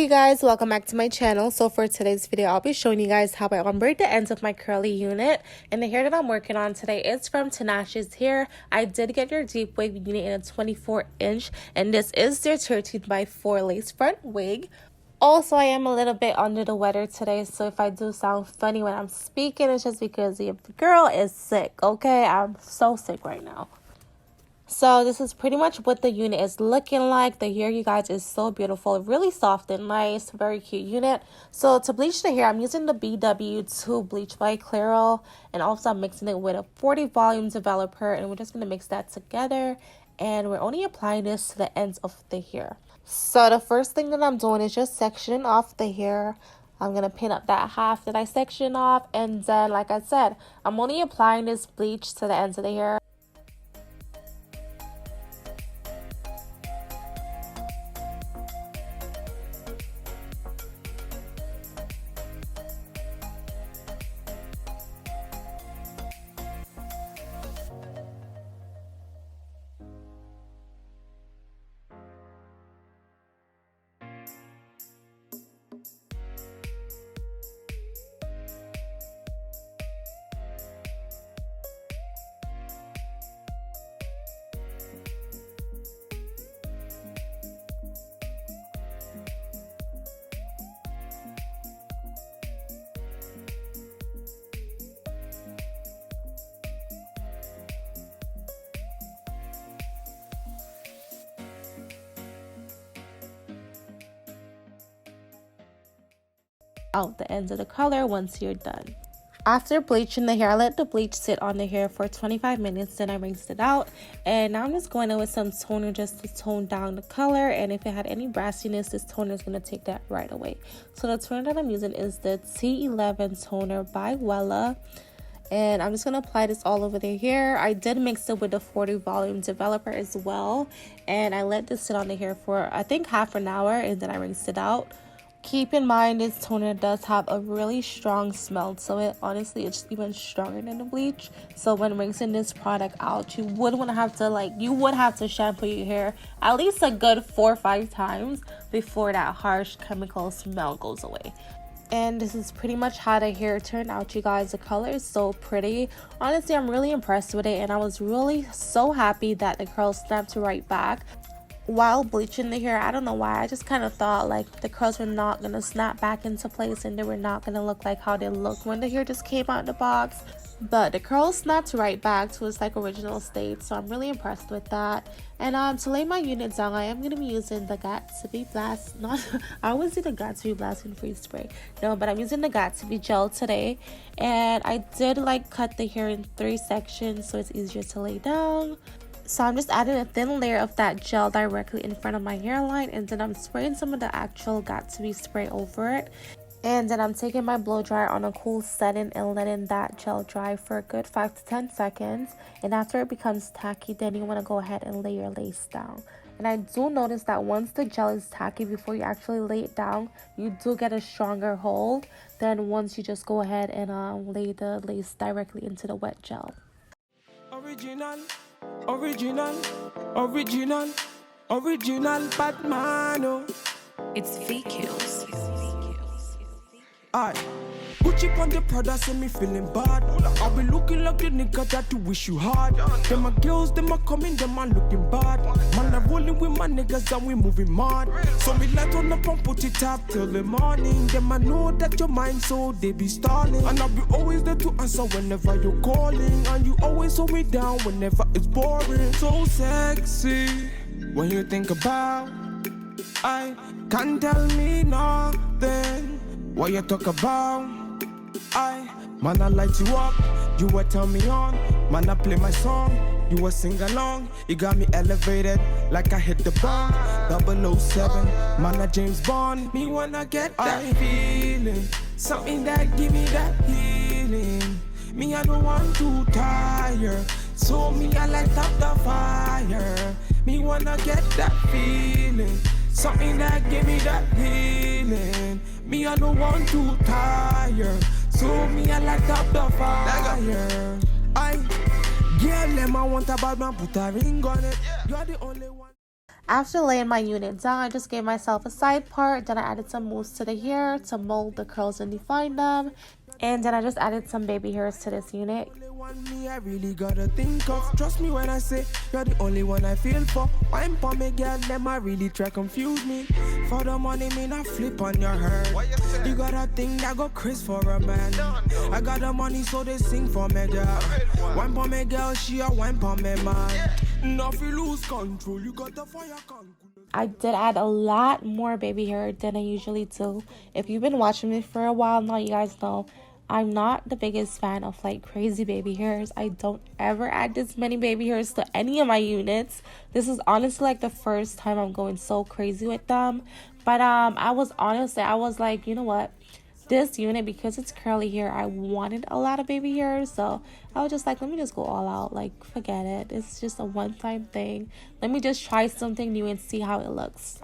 Hey you guys, welcome back to my channel. So for today's video, I'll be showing you guys how I ombre the ends of my curly unit. And the hair that I'm working on today is from Tinashe Hair. I did get your deep wig unit in a 24-inch, and this is their 13x4 lace front wig. Also, I am a little bit under the weather today, so if I do sound funny when I'm speaking, it's just because the girl is sick, okay? I'm so sick right now. So this is pretty much what the unit is looking like. The hair, you guys, is so beautiful, really soft and nice, very cute unit. So to bleach the hair, I'm using the BW2 Bleach by Clairol, and also I'm mixing it with a 40 volume developer, and we're just going to mix that together, and we're only applying this to the ends of the hair. So the first thing that I'm doing is just sectioning off the hair. I'm going to pin up that half that I sectioned off, and then, like I said, I'm only applying this bleach to the ends of the hair. Out the ends of the color once you're done. After bleaching the hair, I let the bleach sit on the hair for 25 minutes, then I rinsed it out, and now I'm just going in with some toner just to tone down the color, and if it had any brassiness, this toner is going to take that right away. So the toner that I'm using is the T11 toner by Wella, and I'm just going to apply this all over the hair. I did mix it with the 40 volume developer as well, and I let this sit on the hair for I think half an hour, and then I rinsed it out. Keep in mind, this toner does have a really strong smell, so it honestly it's even stronger than the bleach. So when rinsing this product out, you would have to shampoo your hair at least a good 4 or 5 times before that harsh chemical smell goes away. And this is pretty much how the hair turned out, you guys. The color is so pretty. Honestly, I'm really impressed with it, and I was really so happy that the curls snapped right back. While bleaching the hair, I don't know why, I just kind of thought like the curls were not going to snap back into place and they were not going to look like how they looked when the hair just came out of the box. But the curls snapped right back to its like original state, so I'm really impressed with that. And to lay my unit down, I am going to be using the Gatsby Blast, I always do the Gatsby Blast and Freeze Spray. No, but I'm using the Gatsby Gel today. And I did like cut the hair in 3 sections so it's easier to lay down. So I'm just adding a thin layer of that gel directly in front of my hairline, and then I'm spraying some of the actual Gatsby spray over it. And then I'm taking my blow dryer on a cool setting and letting that gel dry for a good 5 to 10 seconds. And after it becomes tacky, then you want to go ahead and lay your lace down. And I do notice that once the gel is tacky, before you actually lay it down, you do get a stronger hold than once you just go ahead and lay the lace directly into the wet gel. Original Batman, oh. It's VQs. Aye. Gucci on the Prada, say me feeling bad. I be looking like the nigga that you wish you had. Them my girls, them are coming, them are looking bad. Man, I'm rolling with my niggas and we moving mad. So me light on up and put it up till the morning. Them I know that your mind, so they be stalling. And I'll be always there to answer whenever you're calling. And you always hold me down whenever it's boring. So sexy when you think about, I can't tell me nothing. What you talk about? Man, I light you up, you will turn me on. Man, I play my song, you will sing along. You got me elevated like I hit the bomb. 007, man, I James Bond. Me wanna get that feeling, something that give me that healing. Me, I don't want to tire, so me, I light up the fire. Me wanna get that feeling, something that give me that healing. Me, I don't want to tire, so me, I light up the fire. Girl, them I want a bad man, put a ring on it. You're the only one. After laying my unit down, I just gave myself a side part. Then I added some mousse to the hair to mold the curls and define them. And then I just added some baby hairs to this unit. Me, I really gotta think of. Trust me when I say you're the only one I feel for. Wine for me, girl, them I really try confuse me. For the money, me not flip on your head. You got a thing that go Chris for a man. I got the money, so they sing for me, girl. Wine for me, girl, she a wine for me, man. Now if you lose control, you got the fire control. I did add a lot more baby hair than I usually do. If you've been watching me for a while now, you guys know I'm not the biggest fan of like crazy baby hairs. I don't ever add this many baby hairs to any of my units. This is honestly like the first time I'm going so crazy with them. But I was like, you know what? This unit, because it's curly hair, I wanted a lot of baby hairs. So I was just like, let me just go all out. Like, forget it. It's just a one-time thing. Let me just try something new and see how it looks.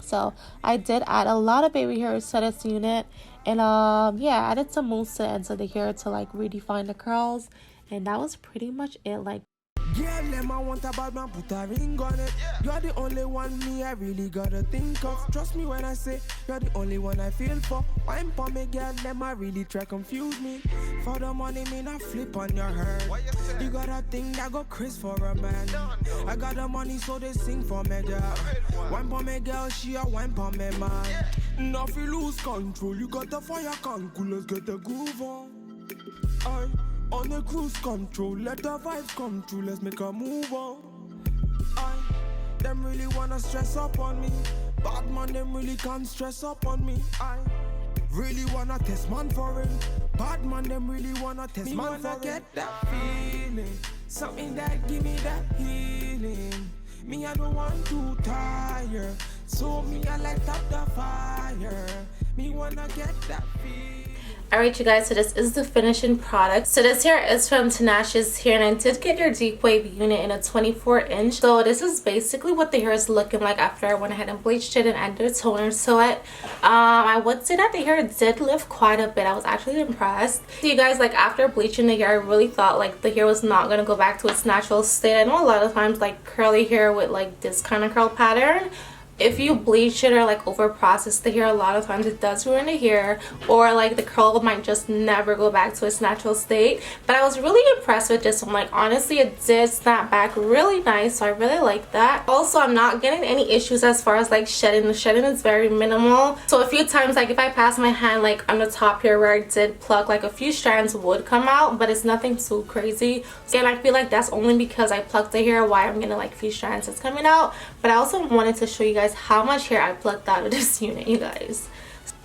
So I did add a lot of baby hairs to this unit. And yeah, I added some mousse to the ends of the hair to like redefine the curls. And that was pretty much it. Like, yeah, them I want a bad man, put a ring on it. You're the only one me I really gotta think of. Trust me when I say you're the only one I feel for. Wine for me, girl, them I really try confuse me. For the money, me not flip on your head. You got a thing that go Chris for a man. I got the money, so they sing for me, girl. Wine for me, girl, she a wine for me, man. Now if you lose control, you got the fire control. Let's get the groove on. Aye. On the cruise control, let the vibes come true, let's make a move on. Them really wanna stress up on me. Bad man, them really can't stress up on me. I really wanna test man for it. Bad man, them really wanna test man for it. Me wanna get that feeling, something that give me that healing. Me, I don't want to tire, so me, I light up the fire. Me wanna get that feeling. alright you guys, so this is the finishing product. So this hair is from Tinashe's Hair, and I did get your deep wave unit in a 24-inch. So this is basically what the hair is looking like after I went ahead and bleached it and added a toner to it. I would say that the hair did lift quite a bit. I was actually impressed. So you guys, like after bleaching the hair, I really thought like the hair was not going to go back to its natural state. I know a lot of times like curly hair with like this kind of curl pattern, if you bleach it or like over process the hair, a lot of times it does ruin the hair, or like the curl might just never go back to its natural state. But I was really impressed with this one. Like honestly, it did snap back really nice, so I really like that. Also, I'm not getting any issues as far as like shedding. The shedding is very minimal. So a few times, like if I pass my hand like on the top here where I did pluck, like a few strands would come out, but it's nothing too crazy. Again, I feel like that's only because I plucked the hair why I'm getting like a few strands that's coming out. But I also wanted to show you guys how much hair I plucked out of this unit, you guys.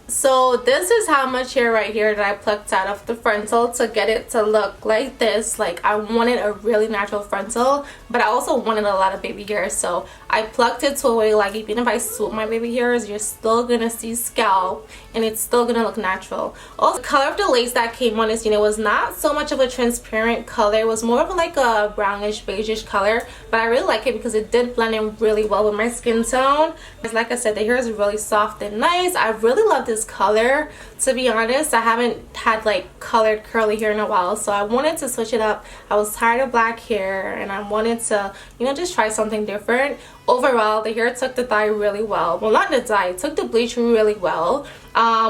So this is how much hair right here that I plucked out of the frontal to get it to look like this. Like I wanted a really natural frontal, but I also wanted a lot of baby hair, so I plucked it to a way like even if I swoop my baby hairs, you're still gonna see scalp and it's still gonna look natural. Also, the color of the lace that came on this unit was not so much of a transparent color. It was more of like a brownish beigeish color, but I really like it because it did blend in really well with my skin tone. Like I said, the hair is really soft and nice. I really love this color, to be honest. I haven't had like colored curly hair in a while, so I wanted to switch it up. I was tired of black hair and I wanted to, you know, just try something different. Overall, the hair took the dye really well. Well, not the dye, it took the bleach really well.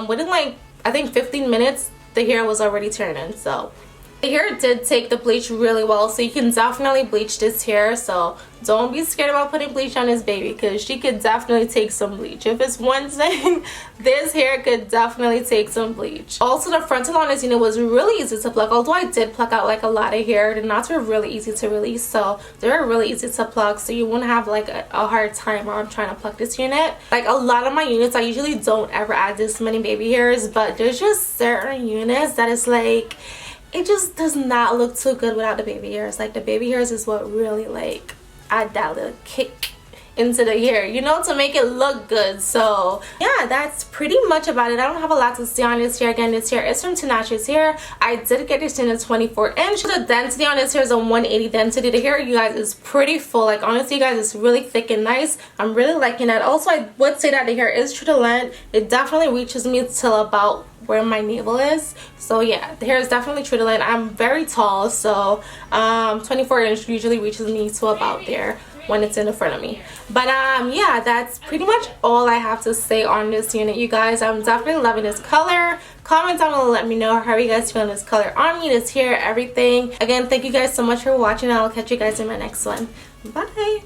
Within like I think 15 minutes the hair was already turning. So the hair did take the bleach really well, so you can definitely bleach this hair. So don't be scared about putting bleach on this baby, because she could definitely take some bleach. If it's one thing, this hair could definitely take some bleach. Also, the frontal on this unit was really easy to pluck. Although I did pluck out like a lot of hair, the knots were really easy to release, so they were really easy to pluck, so you wouldn't have like a hard time on trying to pluck this unit. Like a lot of my units, I usually don't ever add this many baby hairs, but there's just certain units that is like, it just does not look too good without the baby hairs. Like the baby hairs is what really like add that little kick into the hair, you know, to make it look good. So yeah, that's pretty much about it. I don't have a lot to say on this hair. Again, this hair is from Tinashe's Hair. I did get this in a 24-inch. The density on this hair is a 180 density. The hair, you guys, is pretty full. Like honestly, you guys, it's really thick and nice. I'm really liking that. Also, I would say that the hair is true to length. It definitely reaches me till about where my navel is. So yeah, the hair is definitely true to length. I'm very tall, so 24-inch usually reaches me to about there. when it's in the front of me. But yeah, that's pretty much all I have to say on this unit, you guys. I'm definitely loving this color. Comment down below, let me know how you guys feeling this color on me, this hair, everything. Again, thank you guys so much for watching. I'll catch you guys in my next one. Bye.